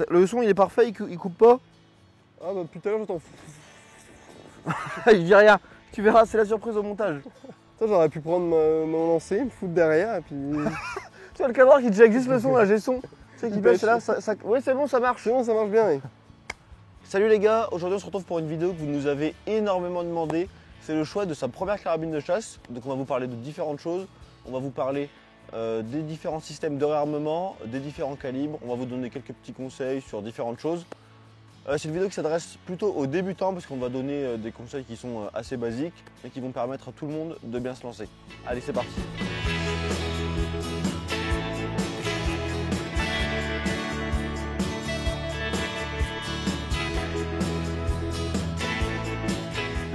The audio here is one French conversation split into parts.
Le son il est parfait, il coupe pas. Ah bah plus tout à l'heure j'entends. Il dit rien. Tu verras, c'est la surprise au montage. J'aurais pu prendre mon lancer, me foutre derrière et puis. Tu vois le cadre qui déjà existe le son là, j'ai le son. Tu sais qui pêche là, ouais c'est bon, ça marche. C'est bon, ça marche bien. Oui. Salut les gars, aujourd'hui on se retrouve pour une vidéo que vous nous avez énormément demandé. C'est le choix de sa première carabine de chasse. Donc on va vous parler de différentes choses. On va vous parler des différents systèmes de réarmement, des différents calibres. On va vous donner quelques petits conseils sur différentes choses. C'est une vidéo qui s'adresse plutôt aux débutants parce qu'on va donner des conseils qui sont assez basiques mais qui vont permettre à tout le monde de bien se lancer. Allez, c'est parti.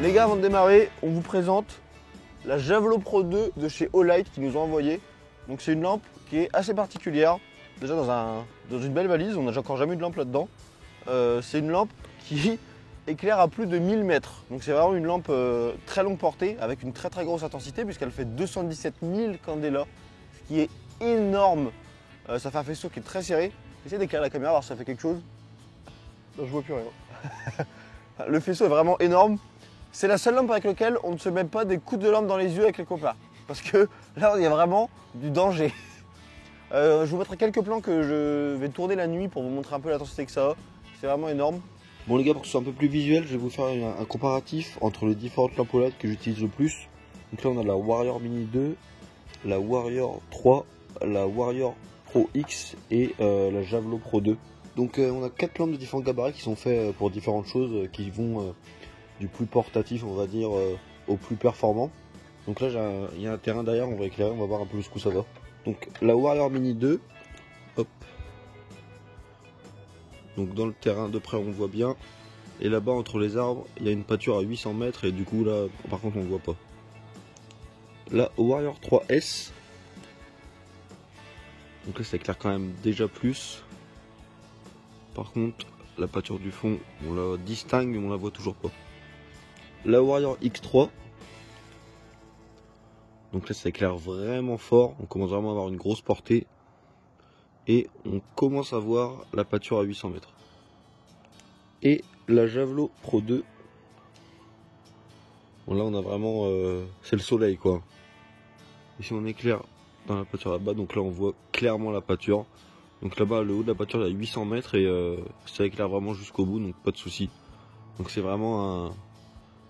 Les gars, avant de démarrer, on vous présente la Javelot Pro 2 de chez Olight qui nous ont envoyé. Donc c'est une lampe qui est assez particulière. Déjà dans une belle valise, on n'a encore jamais eu de lampe là-dedans. C'est une lampe qui éclaire à plus de 1000 mètres. Donc c'est vraiment une lampe très longue portée avec une très grosse intensité puisqu'elle fait 217 000 candela, ce qui est énorme. Ça fait un faisceau qui est très serré. Essayez d'éclairer la caméra, voir si ça fait quelque chose. Non, je vois plus rien. Le faisceau est vraiment énorme. C'est la seule lampe avec laquelle on ne se met pas des coups de lampe dans les yeux avec les copains. Parce que là, il y a vraiment du danger. Je vous mettrai quelques plans que je vais tourner la nuit pour vous montrer un peu l'intensité que ça a. C'est vraiment énorme. Bon les gars, pour que ce soit un peu plus visuel, je vais vous faire un comparatif entre les différentes lampes OLED que j'utilise le plus. Donc là on a la Warrior Mini 2, la Warrior 3, la Warrior Pro X et la Javelot Pro 2. Donc on a 4 lampes de différents gabarits qui sont faits pour différentes choses, qui vont du plus portatif on va dire au plus performant. Donc là il y a un terrain derrière, on va éclairer, on va voir un peu jusqu'où ça va. Donc la Warrior Mini 2, hop. Donc dans le terrain de près on voit bien. Et là-bas entre les arbres il y a une pâture à 800 mètres et du coup là par contre on ne voit pas. La Warrior 3S. Donc là ça éclaire quand même déjà plus. Par contre la pâture du fond on la distingue mais on la voit toujours pas. La Warrior X3. Donc là ça éclaire vraiment fort. On commence vraiment à avoir une grosse portée. Et on commence à voir la pâture à 800 mètres. Et la Javelot Pro 2. Bon là on a vraiment... c'est le soleil quoi. Ici on éclaire dans la pâture là-bas. Donc là on voit clairement la pâture. Donc là-bas le haut de la pâture il y a 800 mètres. Et ça éclaire vraiment jusqu'au bout. Donc pas de souci. Donc c'est vraiment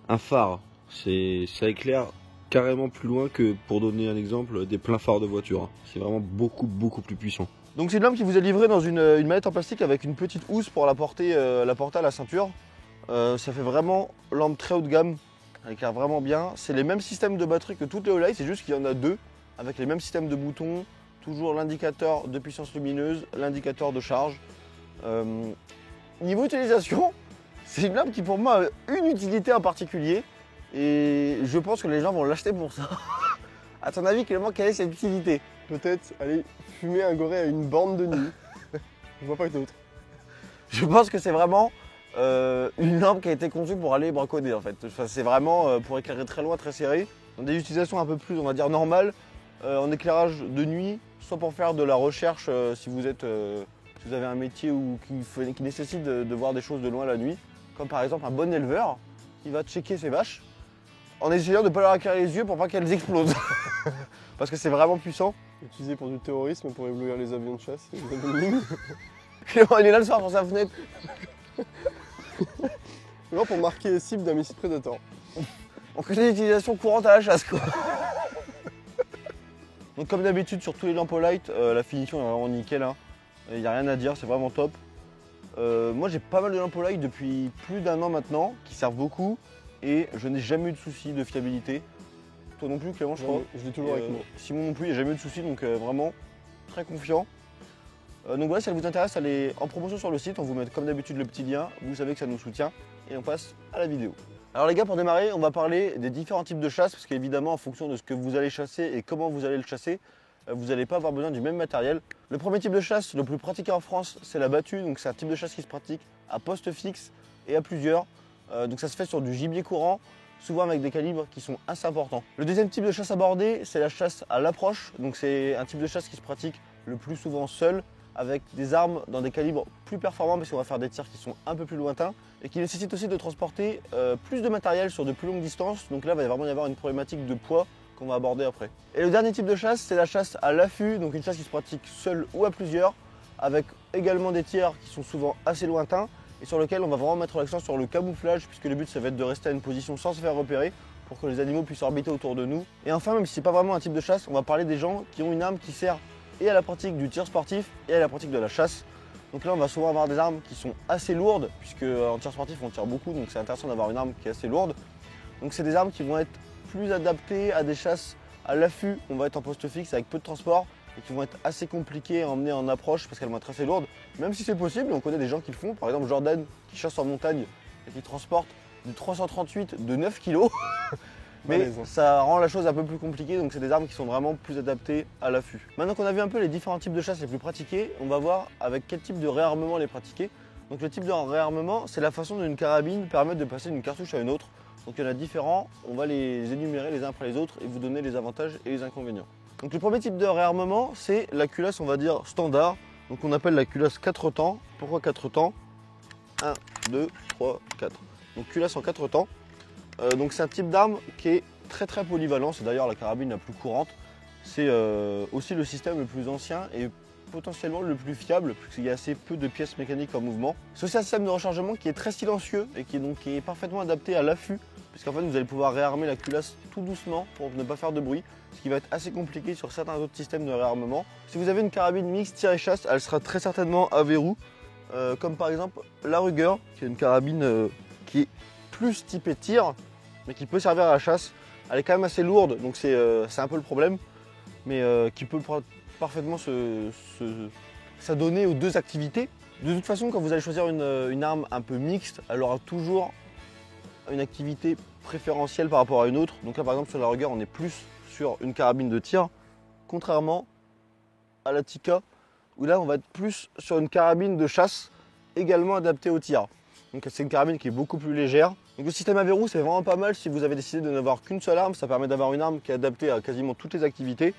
un phare. Ça éclaire carrément plus loin que, pour donner un exemple, des pleins phares de voiture. C'est vraiment beaucoup plus puissant. Donc c'est une lampe qui vous est livrée dans une mallette en plastique avec une petite housse pour la porter à la ceinture. Ça fait vraiment lampe très haut de gamme, elle éclaire vraiment bien. C'est les mêmes systèmes de batterie que toutes les Olight, c'est juste qu'il y en a deux, avec les mêmes systèmes de boutons, toujours l'indicateur de puissance lumineuse, l'indicateur de charge. Niveau utilisation, c'est une lampe qui pour moi a une utilité en particulier, et je pense que les gens vont l'acheter pour ça. À ton avis, Clément, quelle est cette utilité? Peut-être aller fumer un goré à une bande de nuit. Je vois pas d'autre. Je pense que c'est vraiment une lampe qui a été conçue pour aller braconner en fait. Enfin, c'est vraiment pour éclairer très loin, très serré. Dans des utilisations un peu plus, on va dire, normales, en éclairage de nuit, soit pour faire de la recherche si vous avez un métier qui nécessite de voir des choses de loin la nuit, comme par exemple un bon éleveur qui va checker ses vaches en essayant de ne pas leur éclairer les yeux pour pas qu'elles explosent. Parce que c'est vraiment puissant. Utilisé pour du terrorisme, pour éblouir les avions de chasse, les avions de ligne. Clément, il est là le soir sur sa fenêtre. Non, pour marquer les cibles d'un missile Predator. On connaît l'utilisation courante à la chasse quoi. Donc comme d'habitude sur tous les lampes Olight, la finition est vraiment nickel. Il n'y a rien à dire, c'est vraiment top. Moi j'ai pas mal de lampes Olight depuis plus d'un an maintenant, qui servent beaucoup. Et je n'ai jamais eu de soucis de fiabilité. Toi non plus Clément je crois. Je l'ai toujours avec moi. Simon non plus, il n'y a jamais eu de soucis, donc vraiment très confiant. Donc voilà, si ça vous intéresse, elle est en promotion sur le site, on vous met comme d'habitude le petit lien, vous savez que ça nous soutient. Et on passe à la vidéo. Alors les gars, pour démarrer, on va parler des différents types de chasse, parce qu'évidemment en fonction de ce que vous allez chasser et comment vous allez le chasser, vous n'allez pas avoir besoin du même matériel. Le premier type de chasse, le plus pratiqué en France, c'est la battue, donc c'est un type de chasse qui se pratique à poste fixe et à plusieurs. Donc ça se fait sur du gibier courant, souvent avec des calibres qui sont assez importants. Le deuxième type de chasse abordée, c'est la chasse à l'approche. Donc c'est un type de chasse qui se pratique le plus souvent seul avec des armes dans des calibres plus performants parce qu'on va faire des tirs qui sont un peu plus lointains et qui nécessitent aussi de transporter plus de matériel sur de plus longues distances. Donc là, il va vraiment y avoir une problématique de poids qu'on va aborder après. Et le dernier type de chasse, c'est la chasse à l'affût, donc une chasse qui se pratique seule ou à plusieurs, avec également des tirs qui sont souvent assez lointains et sur lesquels on va vraiment mettre l'accent sur le camouflage, puisque le but ça va être de rester à une position sans se faire repérer pour que les animaux puissent orbiter autour de nous. Et enfin, même si c'est pas vraiment un type de chasse, on va parler des gens qui ont une arme qui sert et à la pratique du tir sportif et à la pratique de la chasse. Donc là, on va souvent avoir des armes qui sont assez lourdes, puisque en tir sportif, on tire beaucoup, donc c'est intéressant d'avoir une arme qui est assez lourde. Donc c'est des armes qui vont être plus adaptées à des chasses à l'affût. On va être en poste fixe avec peu de transport et qui vont être assez compliquées à emmener en approche parce qu'elles vont être assez lourdes. Même si c'est possible, on connaît des gens qui le font. Par exemple, Jordan qui chasse en montagne et qui transporte du 338 de 9 kg. Mais ça rend la chose un peu plus compliquée, donc c'est des armes qui sont vraiment plus adaptées à l'affût. Maintenant qu'on a vu un peu les différents types de chasse les plus pratiqués, on va voir avec quel type de réarmement les pratiquer. Donc le type de réarmement, c'est la façon dont une carabine permet de passer d'une cartouche à une autre. Donc il y en a différents, on va les énumérer les uns après les autres et vous donner les avantages et les inconvénients. Donc le premier type de réarmement, c'est la culasse, on va dire, standard. Donc on appelle la culasse 4 temps. Pourquoi 4 temps? 1, 2, 3, 4. Donc culasse en 4 temps. Donc c'est un type d'arme qui est très polyvalent, c'est d'ailleurs la carabine la plus courante. C'est aussi le système le plus ancien et potentiellement le plus fiable puisqu'il y a assez peu de pièces mécaniques en mouvement. C'est aussi un système de rechargement qui est très silencieux et qui est parfaitement adapté à l'affût puisqu'en fait vous allez pouvoir réarmer la culasse tout doucement pour ne pas faire de bruit, ce qui va être assez compliqué sur certains autres systèmes de réarmement. Si vous avez une carabine mixte tir et chasse, elle sera très certainement à verrou, comme par exemple la Ruger qui est une carabine qui est plus typée tir mais qui peut servir à la chasse. Elle est quand même assez lourde, donc c'est un peu le problème, mais qui peut parfaitement s'adonner aux deux activités. De toute façon, quand vous allez choisir une arme un peu mixte, elle aura toujours une activité préférentielle par rapport à une autre. Donc là, par exemple, sur la Ruger, on est plus sur une carabine de tir, contrairement à la Tikka, où là, on va être plus sur une carabine de chasse, également adaptée au tir. Donc c'est une carabine qui est beaucoup plus légère. Donc le système à verrou, c'est vraiment pas mal si vous avez décidé de n'avoir qu'une seule arme. Ça permet d'avoir une arme qui est adaptée à quasiment toutes les activités.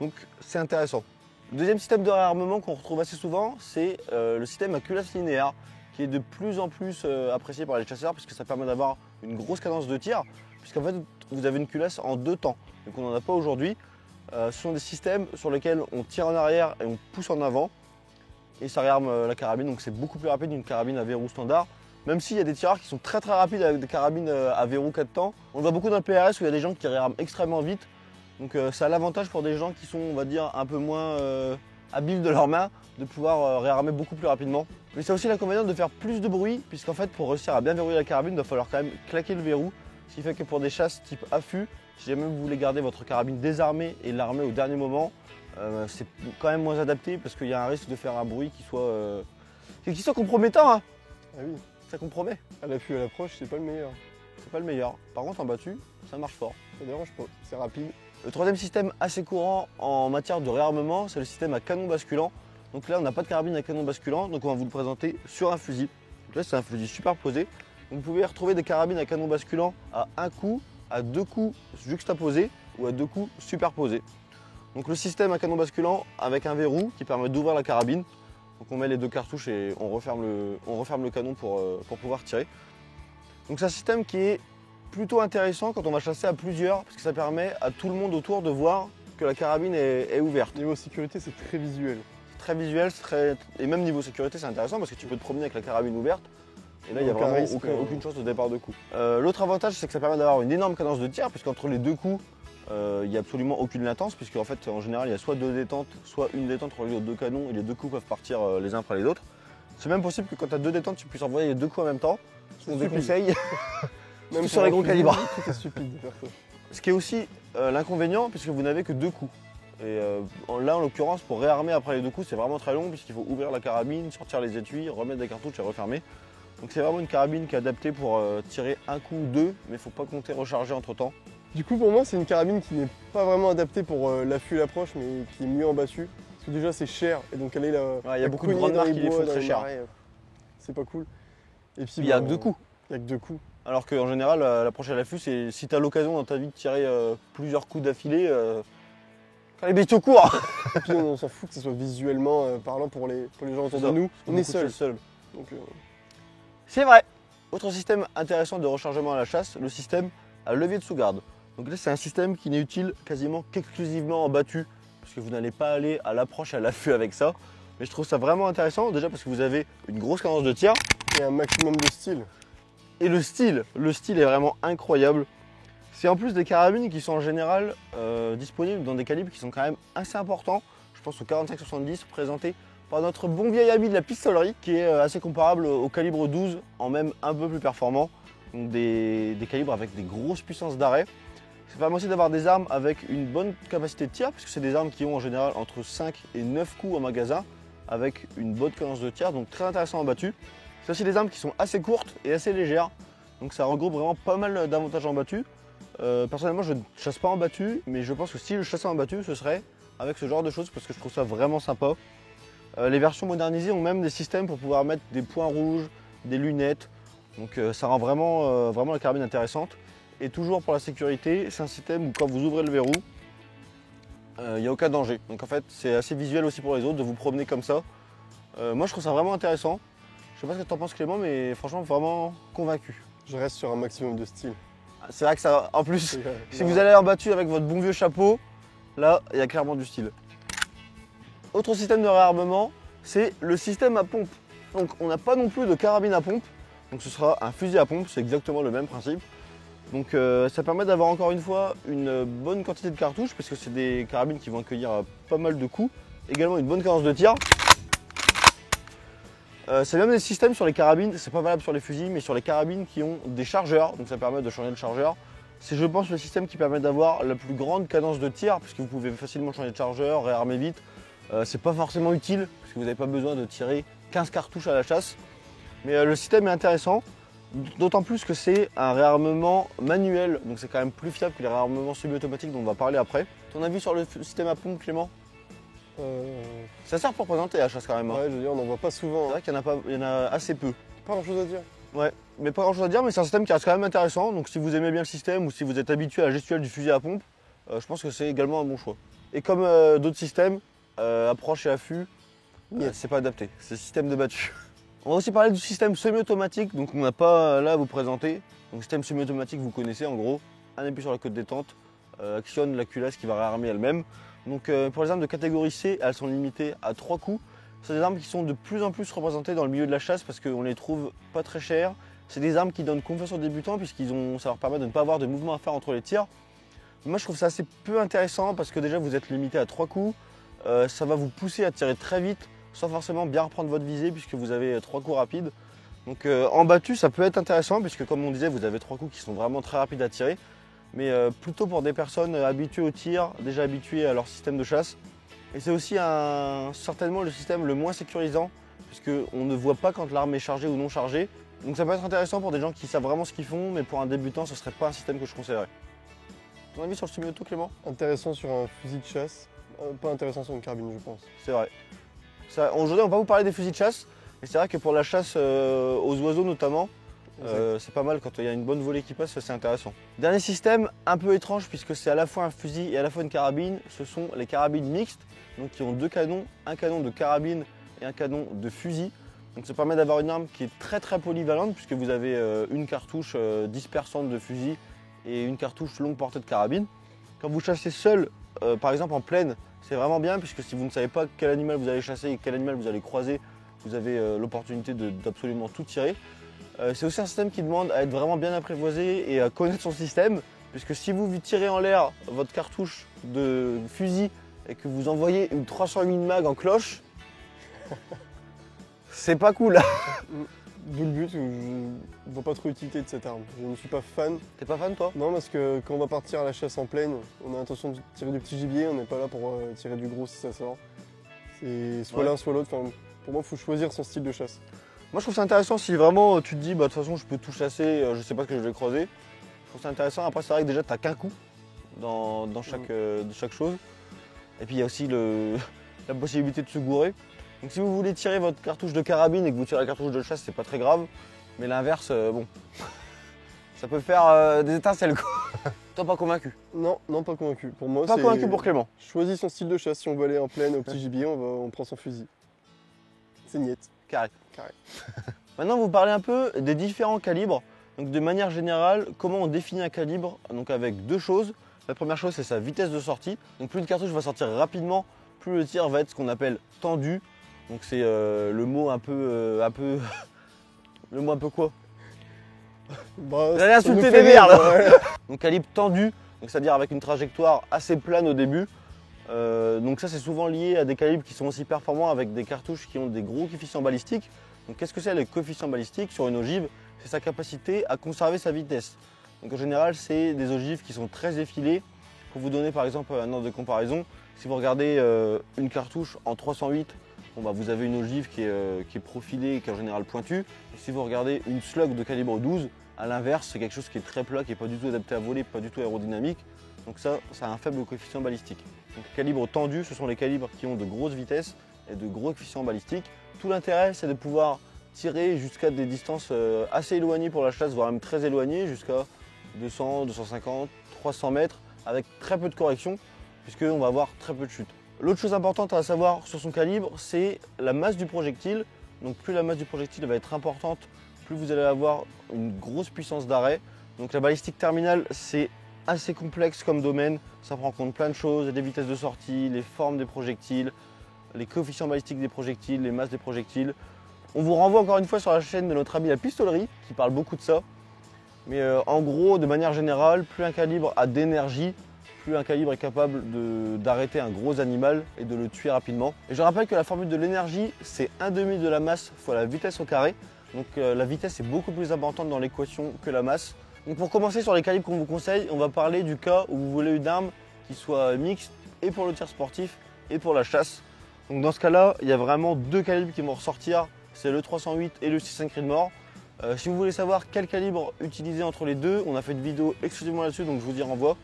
Donc c'est intéressant. Le deuxième système de réarmement qu'on retrouve assez souvent, c'est le système à culasse linéaire, qui est de plus en plus apprécié par les chasseurs puisque ça permet d'avoir une grosse cadence de tir, puisqu'en fait vous avez une culasse en 2 temps. Donc on n'en a pas aujourd'hui. Ce sont des systèmes sur lesquels on tire en arrière et on pousse en avant. Et ça réarme la carabine, donc c'est beaucoup plus rapide qu'une carabine à verrou standard. Même s'il y a des tireurs qui sont très rapides avec des carabines à verrou 4 temps. On le voit beaucoup dans le PRS où il y a des gens qui réarment extrêmement vite. Donc ça a l'avantage pour des gens qui sont, on va dire, un peu moins habiles de leurs mains de pouvoir réarmer beaucoup plus rapidement. Mais c'est aussi l'inconvénient de faire plus de bruit, puisqu'en fait pour réussir à bien verrouiller la carabine, il va falloir quand même claquer le verrou. Ce qui fait que pour des chasses type affût, si jamais vous voulez garder votre carabine désarmée et l'armer au dernier moment, c'est quand même moins adapté parce qu'il y a un risque de faire un bruit qui soit compromettant. Hein. Ah oui. Ça compromet. À l'affût à l'approche, c'est pas le meilleur. C'est pas le meilleur. Par contre en battu, ça marche fort. Ça dérange pas, c'est rapide. Le troisième système assez courant en matière de réarmement, c'est le système à canon basculant. Donc là on n'a pas de carabine à canon basculant, donc on va vous le présenter sur un fusil. Donc là c'est un fusil superposé. Vous pouvez retrouver des carabines à canon basculant à un coup, à 2 coups juxtaposés ou à 2 coups superposés. Donc le système à canon basculant avec un verrou qui permet d'ouvrir la carabine. Donc on met les 2 cartouches et on referme le canon pour pouvoir tirer. Donc c'est un système qui est plutôt intéressant quand on va chasser à plusieurs parce que ça permet à tout le monde autour de voir que la carabine est ouverte. Niveau sécurité, c'est très visuel. C'est très visuel, et même niveau sécurité c'est intéressant parce que tu peux te promener avec la carabine ouverte. Et là il n'y a vraiment aucune chance de départ de coup. L'autre avantage c'est que ça permet d'avoir une énorme cadence de tir puisqu'entre les 2 coups, il n'y a absolument aucune latence puisqu'en fait en général il y a soit 2 détentes, soit une détente entre les 2 canons et les 2 coups peuvent partir les uns après les autres. C'est même possible que quand tu as 2 détentes tu puisses envoyer les 2 coups en même temps. On déconseille. Même sur les gros calibres. C'est stupide de faire ça. Ce qui est aussi l'inconvénient puisque vous n'avez que 2 coups. Et là en l'occurrence pour réarmer après les 2 coups c'est vraiment très long puisqu'il faut ouvrir la carabine, sortir les étuis, remettre des cartouches et refermer. Donc c'est vraiment une carabine qui est adaptée pour tirer un coup ou 2 mais il ne faut pas compter recharger entre temps. Du coup pour moi c'est une carabine qui n'est pas vraiment adaptée pour l'affût et l'approche mais qui est mieux en battu. Parce que déjà c'est cher et donc elle est là. Il y a beaucoup de grandes marques qui les font très cher. C'est pas cool. Et puis il n'y a que 2 coups. Il n'y a que 2 coups. Alors qu'en général, l'approche à l'affût, c'est si tu as l'occasion dans ta vie de tirer plusieurs coups d'affilée, Quand les bestiaux courent. Et puis on s'en fout que ce soit visuellement parlant pour les gens autour de nous. On est seul. Donc, C'est vrai. Autre système intéressant de rechargement à la chasse, le système à levier de sous-garde. Donc là, c'est un système qui n'est utile quasiment qu'exclusivement en battu, parce que vous n'allez pas aller à l'approche et à l'affût avec ça. Mais je trouve ça vraiment intéressant, déjà parce que vous avez une grosse cadence de tir. et un maximum de style. Et le style est vraiment incroyable. C'est en plus des carabines qui sont en général disponibles dans des calibres qui sont quand même assez importants. Je pense au 45-70 présenté par notre bon vieil ami de la pistolerie qui est assez comparable au calibre 12 en même un peu plus performant. Donc des calibres avec des grosses puissances d'arrêt. Ça permet aussi d'avoir des armes avec une bonne capacité de tir puisque c'est des armes qui ont en général entre 5 et 9 coups en magasin avec une bonne cadence de tir, donc très intéressant en battu. C'est aussi des armes qui sont assez courtes et assez légères, donc ça regroupe vraiment pas mal d'avantages en battu. Personnellement, je ne chasse pas en battu, mais je pense que si je chassais en battu, ce serait avec ce genre de choses parce que je trouve ça vraiment sympa. Les versions modernisées ont même des systèmes pour pouvoir mettre des points rouges, des lunettes, donc ça rend vraiment la carabine intéressante. Et toujours pour la sécurité, c'est un système où quand vous ouvrez le verrou, il n'y a aucun danger. Donc en fait, c'est assez visuel aussi pour les autres de vous promener comme ça. Moi, je trouve ça vraiment intéressant. Je sais pas ce que tu en penses Clément, mais franchement, vraiment convaincu. Je reste sur un maximum de style. C'est vrai que ça, en plus, si vous allez en battu avec votre bon vieux chapeau, là, il y a clairement du style. Autre système de réarmement, c'est le système à pompe. Donc on n'a pas non plus de carabine à pompe, donc ce sera un fusil à pompe, c'est exactement le même principe. Donc ça permet d'avoir encore une fois une bonne quantité de cartouches, parce que c'est des carabines qui vont accueillir pas mal de coups. Également une bonne cadence de tir. C'est même des systèmes sur les carabines, c'est pas valable sur les fusils, mais sur les carabines qui ont des chargeurs, donc ça permet de changer de chargeur. C'est je pense le système qui permet d'avoir la plus grande cadence de tir, puisque vous pouvez facilement changer de chargeur, réarmer vite. C'est pas forcément utile, parce que vous n'avez pas besoin de tirer 15 cartouches à la chasse. Mais le système est intéressant, d'autant plus que c'est un réarmement manuel, donc c'est quand même plus fiable que les réarmements semi-automatiques dont on va parler après. Ton avis sur le système à pompe, Clément? Ça sert pour présenter la chasse quand même. Hein. Ouais, je veux dire, on n'en voit pas souvent. C'est vrai qu'il y en a assez peu. Pas grand chose à dire. Ouais, mais pas grand chose à dire, mais c'est un système qui reste quand même intéressant. Donc si vous aimez bien le système ou si vous êtes habitué à la gestuelle du fusil à pompe, je pense que c'est également un bon choix. Et comme d'autres systèmes, approche et affût, c'est pas adapté. C'est système de battu. On va aussi parler du système semi-automatique, donc on n'a pas là à vous présenter. Donc système semi-automatique, vous connaissez en gros, un appui sur la côte détente, actionne la culasse qui va réarmer elle-même. Donc pour les armes de catégorie C, elles sont limitées à 3 coups. C'est des armes qui sont de plus en plus représentées dans le milieu de la chasse parce qu'on les trouve pas très chères. C'est des armes qui donnent confiance aux débutants ça leur permet de ne pas avoir de mouvement à faire entre les tirs. Moi je trouve ça assez peu intéressant parce que déjà vous êtes limité à 3 coups. Ça va vous pousser à tirer très vite sans forcément bien reprendre votre visée puisque vous avez 3 coups rapides. Donc en battu ça peut être intéressant puisque comme on disait vous avez 3 coups qui sont vraiment très rapides à tirer. Mais plutôt pour des personnes habituées au tir, déjà habituées à leur système de chasse. Et c'est aussi certainement le système le moins sécurisant, puisqu'on ne voit pas quand l'arme est chargée ou non chargée. Donc ça peut être intéressant pour des gens qui savent vraiment ce qu'ils font, mais pour un débutant, ce ne serait pas un système que je conseillerais. Ton avis sur le semi-auto, Clément? Intéressant sur un fusil de chasse, pas intéressant sur une carabine, je pense. C'est vrai. Aujourd'hui, on va pas vous parler des fusils de chasse, mais c'est vrai que pour la chasse aux oiseaux notamment, c'est pas mal quand il y a une bonne volée qui passe, c'est intéressant. Dernier système un peu étrange puisque c'est à la fois un fusil et à la fois une carabine, ce sont les carabines mixtes, donc qui ont deux canons, un canon de carabine et un canon de fusil. Donc ça permet d'avoir une arme qui est très polyvalente puisque vous avez une cartouche dispersante de fusil et une cartouche longue portée de carabine. Quand vous chassez seul, par exemple en plaine, c'est vraiment bien puisque si vous ne savez pas quel animal vous allez chasser et quel animal vous allez croiser, vous avez l'opportunité d'absolument tout tirer. C'est aussi un système qui demande à être vraiment bien apprivoisé et à connaître son système, puisque si vous tirez en l'air votre cartouche de fusil et que vous envoyez une 308 mag en cloche, c'est pas cool. D'où le but, je ne vois pas trop l'utilité de cette arme. Je ne suis pas fan. T'es pas fan toi? Non, parce que quand on va partir à la chasse en plaine, on a l'intention de tirer du petit gibier, on n'est pas là pour tirer du gros si ça sort. C'est soit l'un soit l'autre. Enfin, pour moi, il faut choisir son style de chasse. Moi je trouve ça intéressant si vraiment tu te dis bah de toute façon je peux tout chasser, je sais pas ce que je vais croiser. Je trouve ça intéressant, après c'est vrai que déjà t'as qu'un coup dans chaque chose. Et puis il y a aussi la possibilité de se gourer. Donc si vous voulez tirer votre cartouche de carabine et que vous tirez la cartouche de chasse, c'est pas très grave. Mais l'inverse, bon, ça peut faire des étincelles quoi. Toi, pas convaincu? Non, non, pas convaincu. Pour moi, Pas c'est... convaincu pour Clément. Choisis son style de chasse. Si on veut aller en plaine, au petit gibier, on prend son fusil. C'est niette. Carré. Carré. Maintenant, vous parlez un peu des différents calibres. Donc, de manière générale, comment on définit un calibre? Donc, avec deux choses. La première chose, c'est sa vitesse de sortie. Donc, plus une cartouche va sortir rapidement, plus le tir va être ce qu'on appelle tendu. Donc, c'est le mot un peu, le mot un peu quoi? Bah, J'allais ça nous insulter fait des rire, merdes. ouais. Donc, calibre tendu, donc c'est-à-dire avec une trajectoire assez plane au début. Donc ça, c'est souvent lié à des calibres qui sont aussi performants avec des cartouches qui ont des gros coefficients balistiques. Donc qu'est-ce que c'est les coefficients balistiques sur une ogive? C'est sa capacité à conserver sa vitesse. Donc en général, c'est des ogives qui sont très effilées. Pour vous donner par exemple un ordre de comparaison, si vous regardez une cartouche en 308, bon, bah, vous avez une ogive qui est profilée et qui est en général pointue. Et si vous regardez une slug de calibre 12, à l'inverse, c'est quelque chose qui est très plat, qui n'est pas du tout adapté à voler, pas du tout aérodynamique. Donc ça a un faible coefficient balistique. Donc les calibres tendus, ce sont les calibres qui ont de grosses vitesses et de gros coefficients balistiques. Tout l'intérêt, c'est de pouvoir tirer jusqu'à des distances assez éloignées pour la chasse, voire même très éloignées, jusqu'à 200, 250, 300 mètres, avec très peu de correction, puisqu'on va avoir très peu de chute. L'autre chose importante à savoir sur son calibre, c'est la masse du projectile. Donc plus la masse du projectile va être importante, plus vous allez avoir une grosse puissance d'arrêt. Donc la balistique terminale, c'est assez complexe comme domaine, ça prend en compte plein de choses, les vitesses de sortie, les formes des projectiles, les coefficients balistiques des projectiles, les masses des projectiles. On vous renvoie encore une fois sur la chaîne de notre ami la pistolerie qui parle beaucoup de ça. Mais en gros, de manière générale, plus un calibre a d'énergie, plus un calibre est capable d'arrêter un gros animal et de le tuer rapidement. Et je rappelle que la formule de l'énergie, c'est 1/2 de la masse fois la vitesse au carré. Donc la vitesse est beaucoup plus importante dans l'équation que la masse. Donc pour commencer sur les calibres qu'on vous conseille, on va parler du cas où vous voulez une arme qui soit mixte et pour le tir sportif et pour la chasse. Donc dans ce cas-là, il y a vraiment deux calibres qui vont ressortir, c'est le 308 et le 6.5 Creedmoor. Si vous voulez savoir quel calibre utiliser entre les deux, on a fait une vidéo exclusivement là-dessus, donc je vous y renvoie.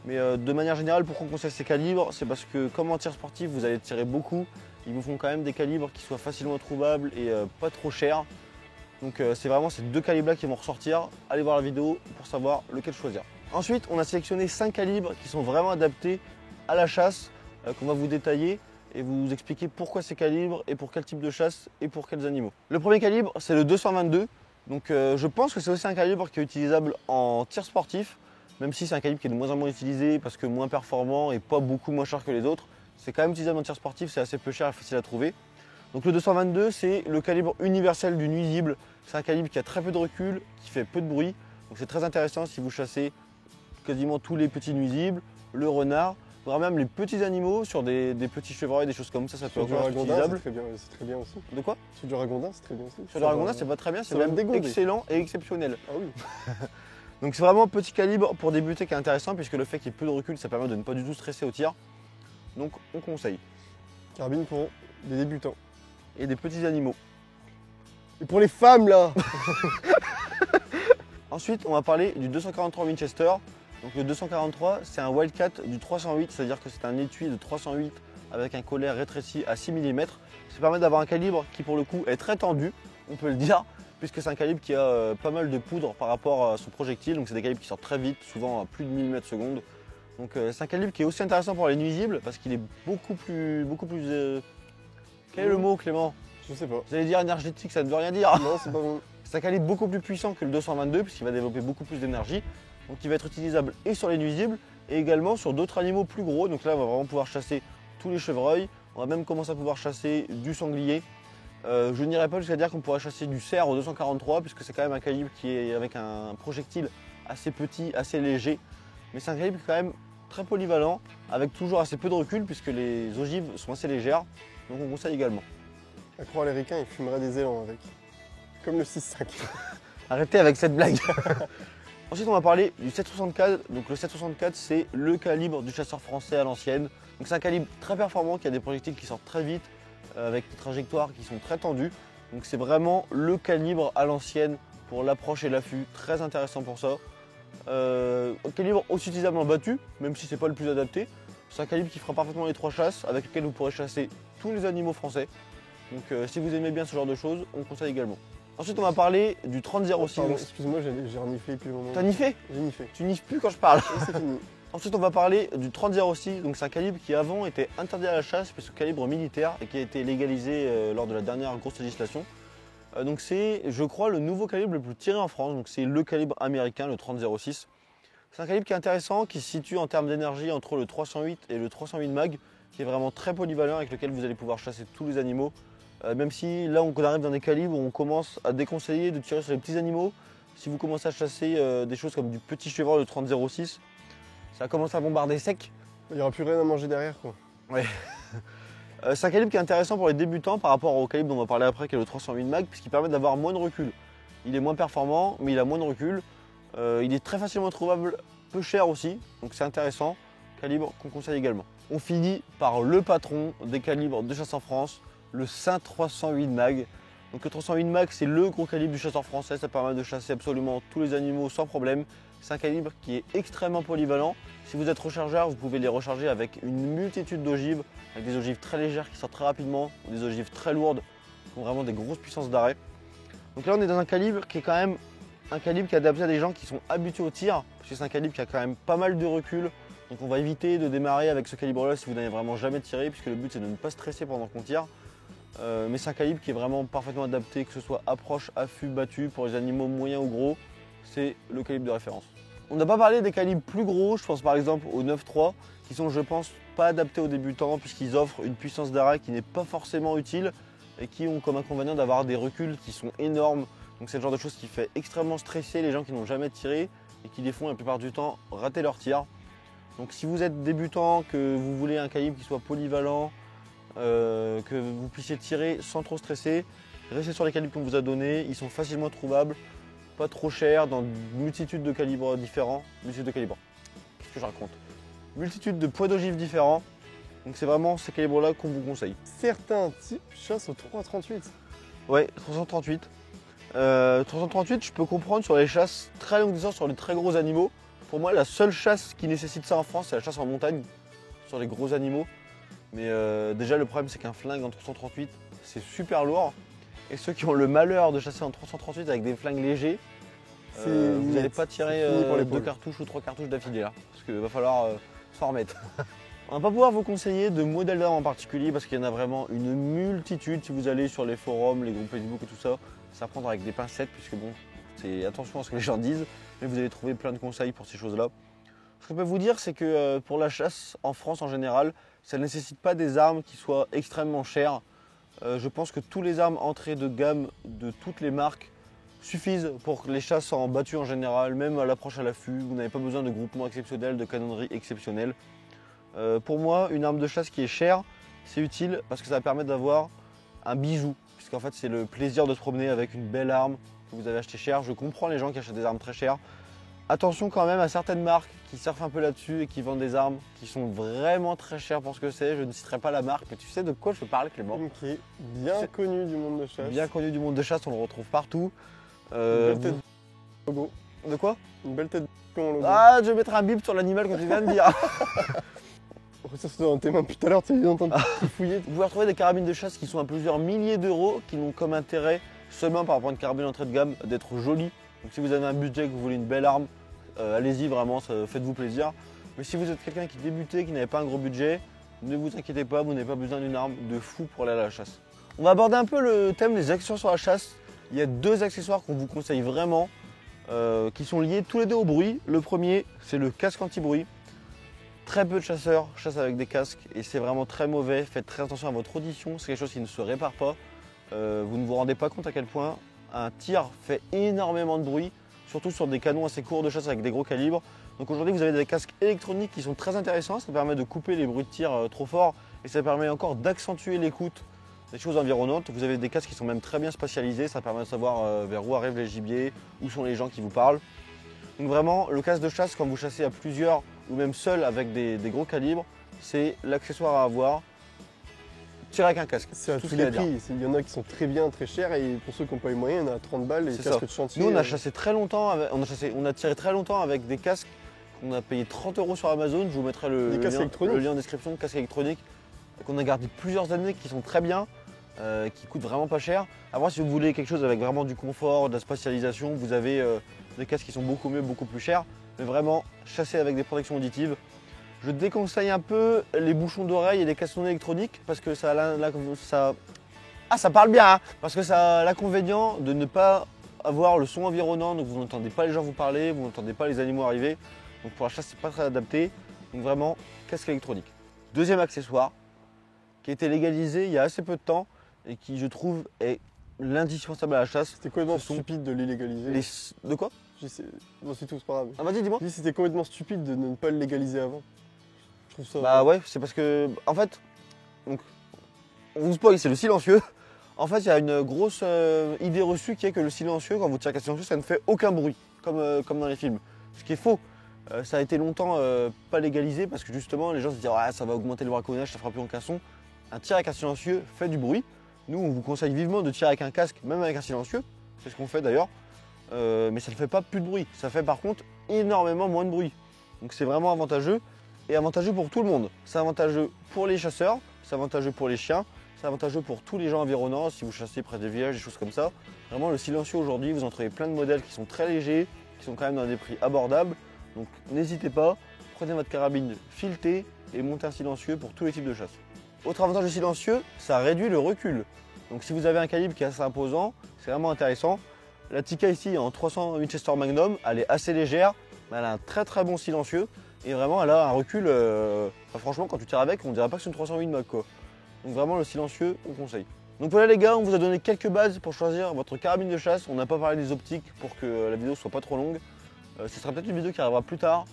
Mais de manière générale, pourquoi on conseille ces calibres? C'est parce que comme en tir sportif, vous allez tirer beaucoup. Ils vous font quand même des calibres qui soient facilement trouvables et pas trop chers. Donc c'est vraiment ces deux calibres-là qui vont ressortir. Allez voir la vidéo pour savoir lequel choisir. Ensuite, on a sélectionné 5 calibres qui sont vraiment adaptés à la chasse, qu'on va vous détailler et vous expliquer pourquoi ces calibres et pour quel type de chasse et pour quels animaux. Le premier calibre, c'est le 222. Donc je pense que c'est aussi un calibre qui est utilisable en tir sportif, même si c'est un calibre qui est de moins en moins utilisé parce que moins performant et pas beaucoup moins cher que les autres. C'est quand même utilisable en tir sportif, c'est assez peu cher et facile à trouver. Donc le 222, c'est le calibre universel du nuisible. C'est un calibre qui a très peu de recul, qui fait peu de bruit. Donc c'est très intéressant si vous chassez quasiment tous les petits nuisibles, le renard, voire même les petits animaux sur des petits chevreuils, des choses comme ça peut encore être utilisable. C'est très bien aussi. De quoi? Sur du ragondin, c'est très bien aussi. Sur le ragondin, c'est pas très bien, c'est même dégondé. excellent et exceptionnel. Ah oui. Donc c'est vraiment petit calibre pour débuter qui est intéressant puisque le fait qu'il y ait peu de recul, ça permet de ne pas du tout stresser au tir. Donc on conseille. Carabine pour des débutants. Et des petits animaux. Et pour les femmes là. Ensuite, on va parler du 243 Winchester. Donc le 243, c'est un Wildcat du 308, c'est-à-dire que c'est un étui de 308 avec un collet rétréci à 6 mm. Ça permet d'avoir un calibre qui pour le coup est très tendu, on peut le dire, puisque c'est un calibre qui a pas mal de poudre par rapport à son projectile. Donc c'est des calibres qui sortent très vite, souvent à plus de 1000 mètres secondes. Donc c'est un calibre qui est aussi intéressant pour les nuisibles parce qu'il est beaucoup plus. Quel est le mot, Clément? Je sais pas. Vous allez dire énergétique, ça ne veut rien dire. Non, c'est pas bon. C'est un calibre beaucoup plus puissant que le 222 puisqu'il va développer beaucoup plus d'énergie. Donc il va être utilisable et sur les nuisibles et également sur d'autres animaux plus gros. Donc là, on va vraiment pouvoir chasser tous les chevreuils. On va même commencer à pouvoir chasser du sanglier. Je n'irai pas jusqu'à dire qu'on pourra chasser du cerf au 243 puisque c'est quand même un calibre qui est avec un projectile assez petit, assez léger. Mais c'est un calibre quand même très polyvalent avec toujours assez peu de recul puisque les ogives sont assez légères. Donc on conseille également. À croire les ricains, ils fumeraient des élans avec. Comme le 6.5. Arrêtez avec cette blague. Ensuite, on va parler du 764. Donc le 764, c'est le calibre du chasseur français à l'ancienne. Donc c'est un calibre très performant qui a des projectiles qui sortent très vite avec des trajectoires qui sont très tendues. Donc c'est vraiment le calibre à l'ancienne pour l'approche et l'affût. Très intéressant pour ça. Un calibre aussi utilisable en battu, même si c'est pas le plus adapté. C'est un calibre qui fera parfaitement les 3 chasses avec lequel vous pourrez chasser tous les animaux français. Donc si vous aimez bien ce genre de choses, on conseille également. Ensuite, on va parler du 30-06. Pardon, excuse-moi, j'ai reniflé depuis le moment. T'as niffé? J'ai niffé. Tu niffes plus quand je parle. Et c'est fini. Ensuite, on va parler du 30-06. Donc, c'est un calibre qui avant était interdit à la chasse, puisque calibre militaire, et qui a été légalisé lors de la dernière grosse législation. Donc, c'est, je crois, le nouveau calibre le plus tiré en France. Donc, c'est le calibre américain, le 30-06. C'est un calibre qui est intéressant, qui se situe en termes d'énergie entre le 308 et le 308 mag, qui est vraiment très polyvalent, avec lequel vous allez pouvoir chasser tous les animaux. Même si là on arrive dans des calibres où on commence à déconseiller de tirer sur les petits animaux. Si vous commencez à chasser des choses comme du petit chevreuil de 30-06, ça commence à bombarder sec. Il n'y aura plus rien à manger derrière, quoi. Ouais. C'est un calibre qui est intéressant pour les débutants par rapport au calibre dont on va parler après, qui est le 308 mag, puisqu'il permet d'avoir moins de recul. Il est moins performant, mais il a moins de recul. Il est très facilement trouvable, peu cher aussi, donc c'est intéressant. Calibre qu'on conseille également. On finit par le patron des calibres de chasse en France, le Saint 308 mag. Donc le 308 mag, c'est le gros calibre du chasseur français, ça permet de chasser absolument tous les animaux sans problème. C'est un calibre qui est extrêmement polyvalent. Si vous êtes rechargeur, vous pouvez les recharger avec une multitude d'ogives, avec des ogives très légères qui sortent très rapidement, ou des ogives très lourdes, qui ont vraiment des grosses puissances d'arrêt. Donc là on est dans un calibre qui est quand même un calibre qui est adapté à des gens qui sont habitués au tir, parce que c'est un calibre qui a quand même pas mal de recul. Donc on va éviter de démarrer avec ce calibre-là si vous n'avez vraiment jamais tiré, puisque le but c'est de ne pas stresser pendant qu'on tire. Mais c'est un calibre qui est vraiment parfaitement adapté, que ce soit approche, affût, battu, pour les animaux moyens ou gros, c'est le calibre de référence. On n'a pas parlé des calibres plus gros, je pense par exemple au 9.3, qui sont je pense pas adaptés aux débutants, puisqu'ils offrent une puissance d'arrêt qui n'est pas forcément utile, et qui ont comme inconvénient d'avoir des reculs qui sont énormes. Donc c'est le genre de choses qui fait extrêmement stresser les gens qui n'ont jamais tiré, et qui les font la plupart du temps rater leur tir. Donc si vous êtes débutant, que vous voulez un calibre qui soit polyvalent, que vous puissiez tirer sans trop stresser, restez sur les calibres qu'on vous a donnés, ils sont facilement trouvables, pas trop chers, dans une multitude de calibres différents. Multitude de calibres, qu'est-ce que je raconte? Multitude de poids d'ogives différents, donc c'est vraiment ces calibres-là qu'on vous conseille. Certains types chassent au 338. Ouais, 338. 338, je peux comprendre sur les chasses très longue distance, sur les très gros animaux. Pour moi, la seule chasse qui nécessite ça en France, c'est la chasse en montagne, sur les gros animaux. Mais déjà, le problème, c'est qu'un flingue en 338, c'est super lourd. Et ceux qui ont le malheur de chasser en 338 avec des flingues légers, vous n'allez pas tirer 2 cartouches ou 3 cartouches d'affilée là. Parce qu'il va falloir s'en remettre. On va pas pouvoir vous conseiller de modèles d'armes en particulier parce qu'il y en a vraiment une multitude. Si vous allez sur les forums, les groupes Facebook et tout ça, c'est à prendre avec des pincettes puisque bon, c'est attention à ce que les gens disent. Mais vous allez trouver plein de conseils pour ces choses-là. Ce que je peux vous dire, c'est que pour la chasse en France en général, ça ne nécessite pas des armes qui soient extrêmement chères. Je pense que tous les armes entrées de gamme de toutes les marques suffisent pour les chasses en battu en général, même à l'approche à l'affût. Vous n'avez pas besoin de groupements exceptionnels, de canonnerie exceptionnelle. Pour moi, une arme de chasse qui est chère, c'est utile parce que ça va permettre d'avoir un bijou. Puisqu'en fait, c'est le plaisir de se promener avec une belle arme que vous avez achetée cher. Je comprends les gens qui achètent des armes très chères. Attention quand même à certaines marques qui surfent un peu là-dessus et qui vendent des armes qui sont vraiment très chères pour ce que c'est. Je ne citerai pas la marque, mais tu sais de quoi je veux parler, Clément. Qui est bien connu du monde de chasse. Bien connu du monde de chasse, on le retrouve partout. Une belle tête de logo. De quoi? Une belle tête de logo. Ah, je vais mettre un bip sur l'animal quand tu viens de dire. Ça se dans tes mains depuis tout à l'heure, tu es en train de fouiller. Vous pouvez retrouver des carabines de chasse qui sont à plusieurs milliers d'euros, qui n'ont comme intérêt seulement par rapport à une carabine entrée de gamme d'être jolie. Donc si vous avez un budget, que vous voulez une belle arme, allez-y vraiment, faites-vous plaisir. Mais si vous êtes quelqu'un qui débutait, qui n'avait pas un gros budget, ne vous inquiétez pas, vous n'avez pas besoin d'une arme de fou pour aller à la chasse. On va aborder un peu le thème des accessoires sur la chasse. Il y a 2 accessoires qu'on vous conseille vraiment, qui sont liés tous les 2 au bruit. Le premier, c'est le casque anti-bruit. Très peu de chasseurs chassent avec des casques et c'est vraiment très mauvais. Faites très attention à votre audition, c'est quelque chose qui ne se répare pas. Vous ne vous rendez pas compte à quel point un tir fait énormément de bruit, surtout sur des canons assez courts de chasse avec des gros calibres. Donc aujourd'hui vous avez des casques électroniques qui sont très intéressants, ça permet de couper les bruits de tir trop forts et ça permet encore d'accentuer l'écoute des choses environnantes. Vous avez des casques qui sont même très bien spatialisés, ça permet de savoir vers où arrivent les gibiers, où sont les gens qui vous parlent. Donc vraiment le casque de chasse quand vous chassez à plusieurs ou même seul avec des gros calibres, c'est l'accessoire à avoir. Tirer avec un casque. C'est à tous les prix. Il y en a qui sont très bien, très chers et pour ceux qui n'ont pas les moyens, il y en a à 30 balles les casques de chantier. Nous on a chassé très longtemps, on a tiré très longtemps avec des casques qu'on a payé 30 € sur Amazon. Je vous mettrai le lien en description, casques électroniques qu'on a gardé plusieurs années, qui sont très bien. qui coûte vraiment pas cher. Après, si vous voulez quelque chose avec vraiment du confort, de la spatialisation, vous avez des casques qui sont beaucoup mieux, beaucoup plus chers. Mais vraiment, chasser avec des protections auditives. Je déconseille un peu les bouchons d'oreille et les casques non électroniques parce que ça parle bien, hein, parce que ça a l'inconvénient de ne pas avoir le son environnant, donc vous n'entendez pas les gens vous parler, vous n'entendez pas les animaux arriver. Donc pour la chasse, c'est pas très adapté. Donc vraiment, casque électronique. Deuxième accessoire qui a été légalisé il y a assez peu de temps et qui, je trouve, est l'indispensable à la chasse. C'était complètement Ce sont stupide de l'illégaliser. De quoi? Bon, c'est tout, c'est pas grave. Ah, vas-y, dis-moi. Je dis, c'était complètement stupide de ne pas le légaliser avant. Je trouve ça. Bah ouais, c'est parce que, en fait, donc, on vous spoil, c'est le silencieux. En fait, il y a une grosse idée reçue qui est que le silencieux, quand vous tirez avec un silencieux, ça ne fait aucun bruit, comme dans les films. Ce qui est faux. Ça a été longtemps pas légalisé parce que justement, les gens se disent ah, ça va augmenter le braconnage, ça fera plus aucun son. Un tir avec un silencieux fait du bruit. Nous, on vous conseille vivement de tirer avec un casque, même avec un silencieux. C'est ce qu'on fait d'ailleurs. Mais ça ne fait pas plus de bruit. Ça fait par contre énormément moins de bruit. Donc c'est vraiment avantageux. Et avantageux pour tout le monde. C'est avantageux pour les chasseurs, c'est avantageux pour les chiens, c'est avantageux pour tous les gens environnants, si vous chassez près des villages, des choses comme ça. Vraiment, le silencieux aujourd'hui, vous en trouvez plein de modèles qui sont très légers, qui sont quand même dans des prix abordables. Donc n'hésitez pas, prenez votre carabine filetée et montez un silencieux pour tous les types de chasse. Autre avantage du silencieux, ça réduit le recul. Donc si vous avez un calibre qui est assez imposant, c'est vraiment intéressant. La Tikka ici en 300 Winchester Magnum, elle est assez légère, mais elle a un très bon silencieux. Et vraiment, elle a un recul, franchement, quand tu tires avec, on dirait pas que c'est une 308 Mag quoi. Donc vraiment, le silencieux, on conseille. Donc voilà les gars, on vous a donné quelques bases pour choisir votre carabine de chasse. On n'a pas parlé des optiques pour que la vidéo soit pas trop longue. Ce sera peut-être une vidéo qui arrivera plus tard.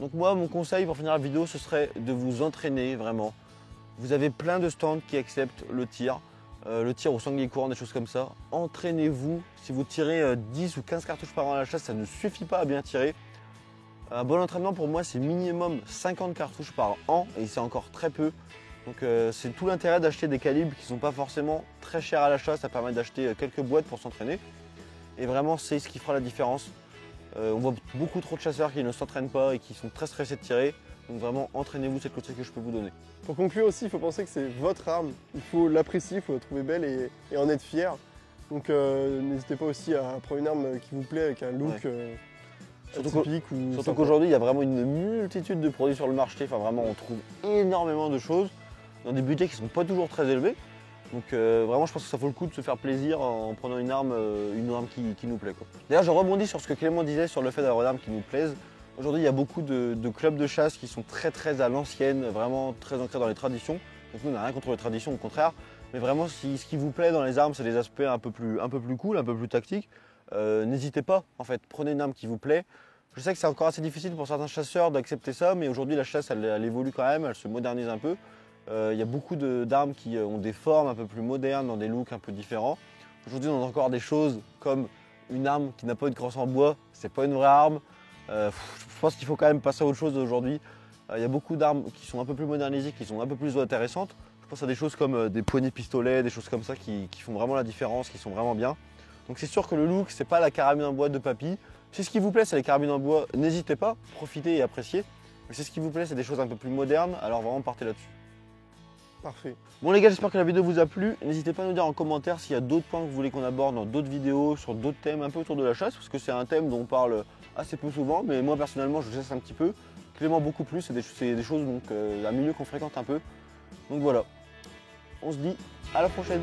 Donc moi, mon conseil pour finir la vidéo, ce serait de vous entraîner vraiment. Vous avez plein de stands qui acceptent le tir au sanglier courant, des choses comme ça. Entraînez-vous. Si vous tirez 10 ou 15 cartouches par an à la chasse, ça ne suffit pas à bien tirer. Un bon entraînement pour moi, c'est minimum 50 cartouches par an et c'est encore très peu. Donc c'est tout l'intérêt d'acheter des calibres qui ne sont pas forcément très chers à l'achat. Ça permet d'acheter quelques boîtes pour s'entraîner. Et vraiment, c'est ce qui fera la différence. On voit beaucoup trop de chasseurs qui ne s'entraînent pas et qui sont très stressés de tirer. Donc vraiment, entraînez-vous, c'est le conseil que je peux vous donner. Pour conclure aussi, il faut penser que c'est votre arme. Il faut l'apprécier, il faut la trouver belle et en être fier. Donc n'hésitez pas aussi à prendre une arme qui vous plaît avec un look atypique. Surtout qu'aujourd'hui, il y a vraiment une multitude de produits sur le marché. Enfin vraiment, on trouve énormément de choses dans des budgets qui ne sont pas toujours très élevés. Donc vraiment, je pense que ça vaut le coup de se faire plaisir en prenant une arme qui nous plaît. D'ailleurs, je rebondis sur ce que Clément disait sur le fait d'avoir une arme qui nous plaise. Aujourd'hui, il y a beaucoup de clubs de chasse qui sont très à l'ancienne, vraiment très ancrés dans les traditions. Donc nous, on n'a rien contre les traditions, au contraire. Mais vraiment, si ce qui vous plaît dans les armes, c'est les aspects un peu plus cool, un peu plus tactiques, n'hésitez pas, en fait. Prenez une arme qui vous plaît. Je sais que c'est encore assez difficile pour certains chasseurs d'accepter ça, mais aujourd'hui, la chasse, elle évolue quand même, elle se modernise un peu. Il y a beaucoup d'armes qui ont des formes un peu plus modernes, dans des looks un peu différents. Aujourd'hui, on a encore des choses comme une arme qui n'a pas une crosse en bois, c'est pas une vraie arme. Je pense qu'il faut quand même passer à autre chose aujourd'hui. Il y a beaucoup d'armes qui sont un peu plus modernisées, qui sont un peu plus intéressantes. Je pense à des choses comme des poignées de pistolet, des choses comme ça qui font vraiment la différence, qui sont vraiment bien. Donc c'est sûr que le look, c'est pas la carabine en bois de papy. Si ce qui vous plaît, c'est les carabines en bois, n'hésitez pas, profitez et appréciez. Mais si ce qui vous plaît, c'est des choses un peu plus modernes, alors vraiment partez là-dessus. Parfait. Bon les gars, j'espère que la vidéo vous a plu. N'hésitez pas à nous dire en commentaire s'il y a d'autres points que vous voulez qu'on aborde dans d'autres vidéos, sur d'autres thèmes un peu autour de la chasse, parce que c'est un thème dont on parle assez peu souvent, mais moi personnellement je chasse un petit peu. Clément beaucoup plus, c'est des choses donc un milieu qu'on fréquente un peu. Donc voilà, on se dit à la prochaine.